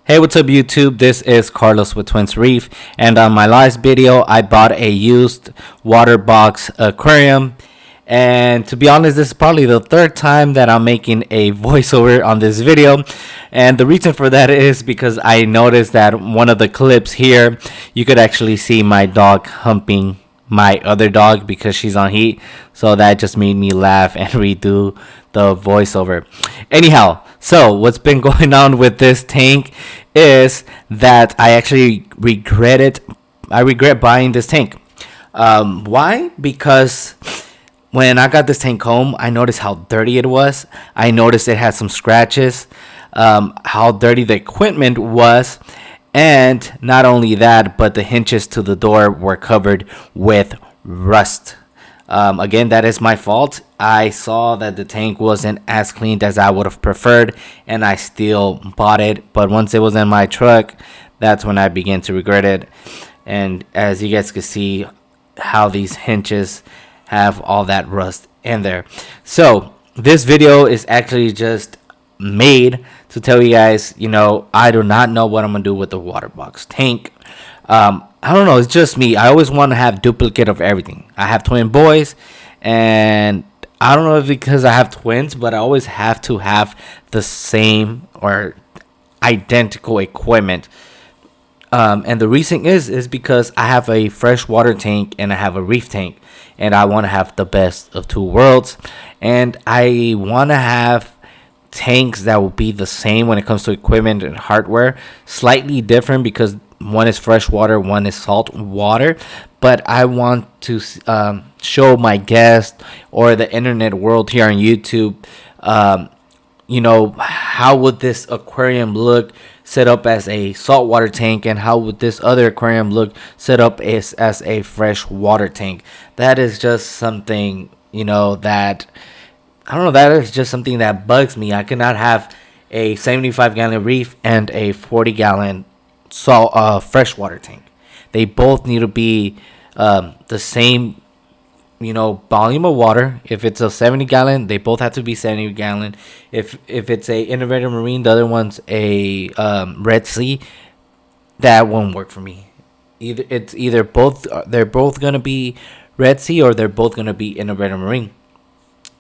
Hey, what's up YouTube? This is Carlos with Twins Reef, and on my last video I bought a used Watrebox aquarium, and to be honest, this is probably the third time that I'm making a voiceover on this video. And the reason for that is because I noticed that one of the clips here you could actually see my dog humping my other dog because she's on heat, so that just made me laugh and redo the voiceover. Anyhow, so what's been going on with this tank is that I actually regret it. I regret buying this tank. Why? Because when I got this tank home, I noticed how dirty it was. I noticed it had some scratches, how dirty the equipment was. And not only that, but the hinges to the door were covered with rust. Again, that is my fault. I saw that the tank wasn't as cleaned as I would have preferred, and I still bought it. But once it was in my truck, that's when I began to regret it. And as you guys can see, how these hinges have all that rust in there. So this video is actually just made to tell you guys, I do not know what I'm gonna do with the Watrebox tank. I don't know, it's just me. I always want to have duplicate of everything. I have twin boys, and I don't know if because I have twins, but I always have to have the same or identical equipment. And the reason is because I have a freshwater tank and I have a reef tank, and I want to have the best of two worlds, and I want to have tanks that will be the same when it comes to equipment and hardware, slightly different because one is freshwater, one is salt water. But I want to show my guests or the internet world here on YouTube, how would this aquarium look set up as a saltwater tank, and how would this other aquarium look set up as a freshwater tank. That is just something, that I don't know. That is just something that bugs me. I cannot have a 75-gallon reef and a 40-gallon freshwater tank. They both need to be the same, volume of water. If it's a 70-gallon, they both have to be 70-gallon. If it's a integrated marine, the other one's a Red Sea, that won't work for me. They're both gonna be Red Sea, or they're both gonna be integrated marine.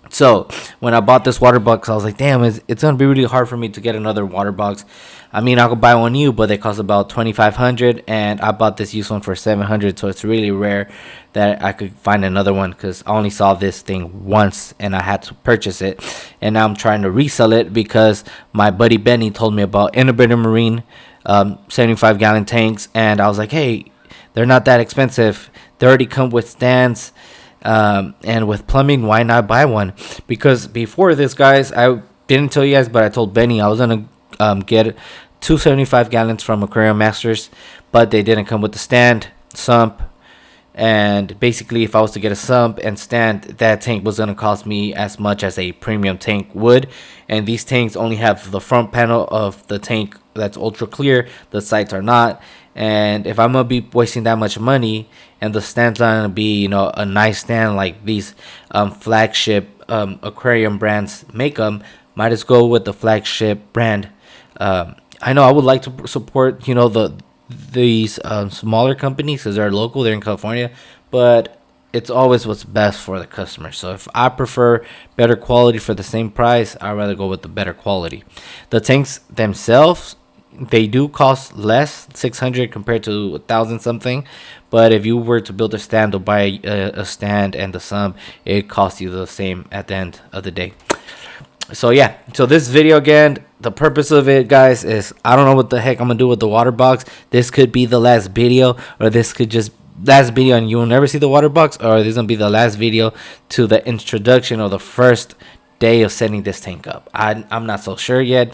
So when I bought this Watrebox, I was like, damn, it's gonna be really hard for me to get another Watrebox. I mean, I could buy one new, but they cost about $2,500, and I bought this used one for $700. So it's really rare that I could find another one, because I only saw this thing once and I had to purchase it. And now I'm trying to resell it because my buddy Benny told me about integrated marine 75-gallon tanks, and I was like, hey, they're not that expensive. They already come with stands. And with plumbing, why not buy one? Because before this, guys, I didn't tell you guys, but I told Benny I was gonna get 275 gallons from Aquarium Masters, but they didn't come with the stand, sump, and basically if I was to get a sump and stand, that tank was gonna cost me as much as a premium tank would. And these tanks only have the front panel of the tank that's ultra clear, the sides are not. And if I'm gonna be wasting that much money, and the stand's not gonna be, a nice stand like these flagship aquarium brands make them, might as well go with the flagship brand. I know I would like to support, these smaller companies because they're local, they're in California, but it's always what's best for the customer. So if I prefer better quality for the same price, I'd rather go with the better quality. The tanks themselves, they do cost less, $600 compared to $1,000 something. But if you were to build a stand or buy a stand and the sump, it costs you the same at the end of the day. So yeah, so this video, again, the purpose of it, guys, is I don't know what the heck I'm gonna do with the Watrebox. This could be the last video, or this could just last video and you'll never see the Watrebox, or this is gonna be the last video to the introduction or the first day of setting this tank up. I'm not so sure yet.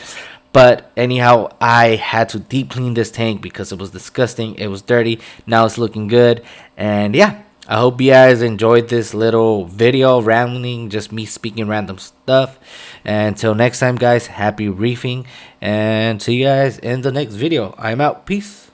But anyhow, I had to deep clean this tank because it was disgusting. It was dirty. Now it's looking good. And yeah, I hope you guys enjoyed this little video rambling, just me speaking random stuff. And until next time, guys, happy reefing. And see you guys in the next video. I'm out. Peace.